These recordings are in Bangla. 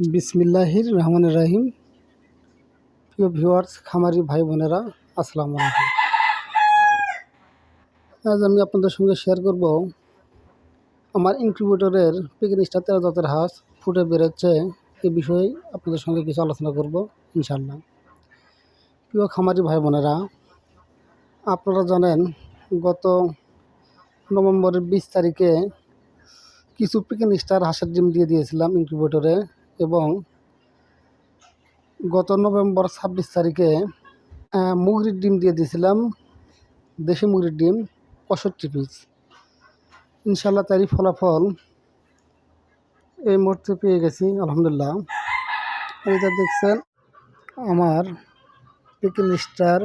বিসমিল্লাহির রহমানির রহিম। প্রিয় ভিউয়ার্স, খামারি ভাই বোনেরা, আসসালামু আলাইকুম। আজ আমি আপনাদের সঙ্গে শেয়ার করব আমার ইনকিউবেটরের পিকিং স্টার 13 জাতের হাঁস ফুটে বেরোচ্ছে এই বিষয়ে আপনাদের সঙ্গে কিছু আলোচনা করব ইনশাআল্লাহ। প্রিয় খামারি ভাই বোনেরা, আপনারা জানেন গত নভেম্বরের 20 তারিখে কিছু পিকিং স্টার হাঁসের ডিম দিয়ে দিয়েছিলাম ইনকিউবেটরে, এবং গত নভেম্বর 26 তারিখে মুরগির ডিম দিয়ে দিয়েছিলাম, দেশি মুরগির ডিম 65 পিস। ইনশাল্লাহ তারই ফলাফল এই মুহূর্তে পেয়ে গেছি আলহামদুলিল্লাহ। এইটা দেখছেন আমার পিকিং স্টার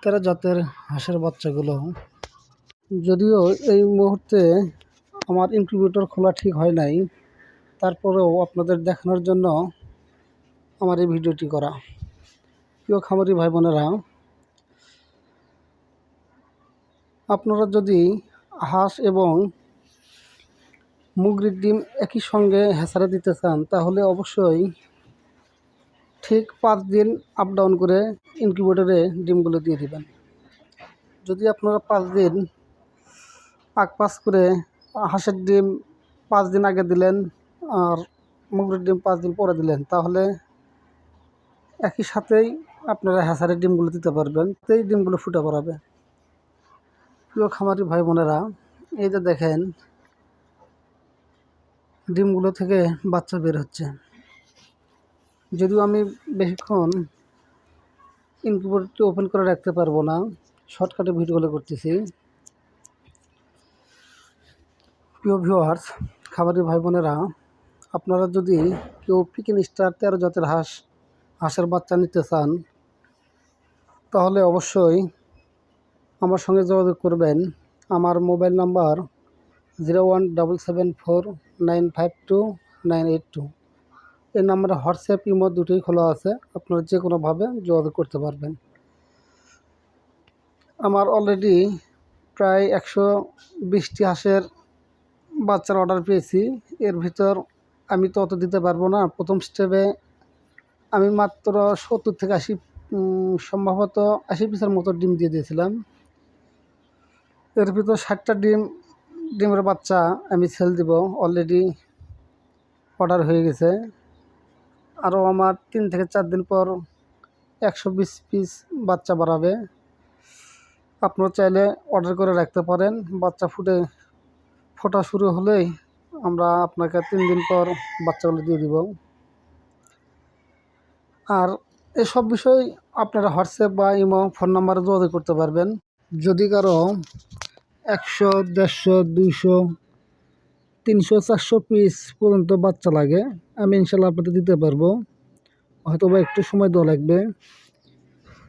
13 জাতের হাঁসের বাচ্চাগুলো। যদিও এই মুহূর্তে আমার ইনকিউবেটর খোলা ঠিক হয় নাই, তারপরেও আপনাদের দেখানোর জন্য আমার এই ভিডিওটি করা। প্রিয় খামারি ভাই বোনেরা, আপনারা যদি হাঁস এবং মুরগির ডিম একই সঙ্গে হ্যাচারে দিতে চান, তাহলে অবশ্যই ঠিক 5 দিন আপ ডাউন করে ইনকিউবেটরে ডিমগুলো দিয়ে দিবেন। যদি আপনারা 5 দিন আগ পাস করে হাঁসের ডিম 5 দিন আগে দিলেন আর মুরগির ডিম 5 দিন পরে দিলেন, তাহলে একই সাথেই আপনারা হ্যাচারের ডিমগুলো দিতে পারবেন, এই ডিমগুলো ফুটে পড়াবে। প্রিয় খামারি ভাই বোনেরা, এই যে দেখেন ডিমগুলো থেকে বাচ্চা বের হচ্ছে। যদিও আমি বেশিক্ষণ ইনকিউবেটরটি ওপেন করে রাখতে পারবো না, শর্টকাটে ভিডিওগুলো করতেছি। প্রিয় ভিউয়ার্স, খামারি ভাই বোনেরা, আপনারা যদি কেউ পিকিং স্টার 13 জাতের হাঁসের বাচ্চা নিতে চান, তাহলে অবশ্যই আমার সঙ্গে যোগাযোগ করবেন। আমার মোবাইল নাম্বার 01774952 এই নাম্বারে হোয়াটসঅ্যাপ ইমো দুটোই খোলা আছে, আপনারা যে কোনোভাবে যোগাযোগ করতে পারবেন। আমার অলরেডি প্রায় 120টি হাঁসের বাচ্চার অর্ডার পেয়েছি। এর ভিতর আমি তো অত দিতে পারবো না। প্রথম স্টেপে আমি মাত্র 70 থেকে 80 সম্ভবত 80 পিসের মতো ডিম দিয়ে দিয়েছিলাম। এর ভিতর 60টা ডিমের বাচ্চা আমি সেল দিব, অলরেডি অর্ডার হয়ে গেছে। আরও আমার 3 থেকে 4 দিন পর 120 পিস বাচ্চা বাড়াবে। আপনারা চাইলে অর্ডার করে রাখতে পারেন। বাচ্চা ফোটা শুরু হলেই আমরা আপনাকে 3 দিন পর বাচ্চাগুলো দিয়ে দিব। আর এসব বিষয় আপনারা হোয়াটসঅ্যাপ বা ইমো ফোন নাম্বারে যোগাযোগ করতে পারবেন। যদি কারো 100, 150, 200, 300, 400 পিস পর্যন্ত বাচ্চা লাগে, আমি ইনশাল্লাহ আপনাদের দিতে পারবো। হয়তো বা একটু সময় দেওয়া লাগবে,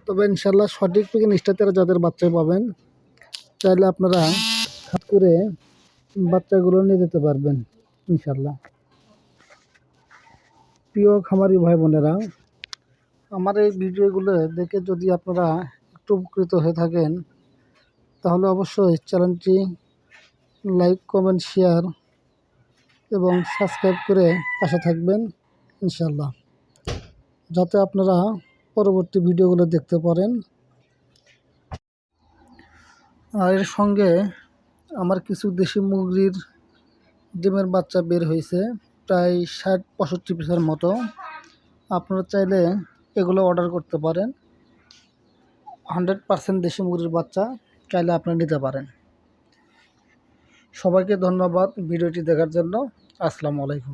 তবে ইনশাল্লাহ সঠিক পিকিং স্টার 13 জাতের বাচ্চাই পাবেন। চাইলে আপনারা হাত করে বাচ্চাগুলো নিয়ে যেতে পারবেন ইনশাল্লাহ। প্রিয় খামারি ভাই বোনেরা, আমার এই ভিডিওগুলো দেখে যদি আপনারা একটু উপকৃত হয়ে থাকেন, তাহলে অবশ্যই চ্যানেলটি লাইক, কমেন্ট, শেয়ার এবং সাবস্ক্রাইব করে পাশে থাকবেন ইনশাল্লাহ, যাতে আপনারা পরবর্তী ভিডিওগুলো দেখতে পারেন। আর এর সঙ্গে আমার কিছু দেশি মুরগির ডিমের বাচ্চা বের হয়েছে, প্রায় 60-65 পিসের মতো। আপনারা চাইলে এগুলো অর্ডার করতে পারেন। 100% দেশি মুরগির বাচ্চা চাইলে আপনারা নিতে পারেন। সবাইকে ধন্যবাদ ভিডিওটি দেখার জন্য। আসসালামু আলাইকুম।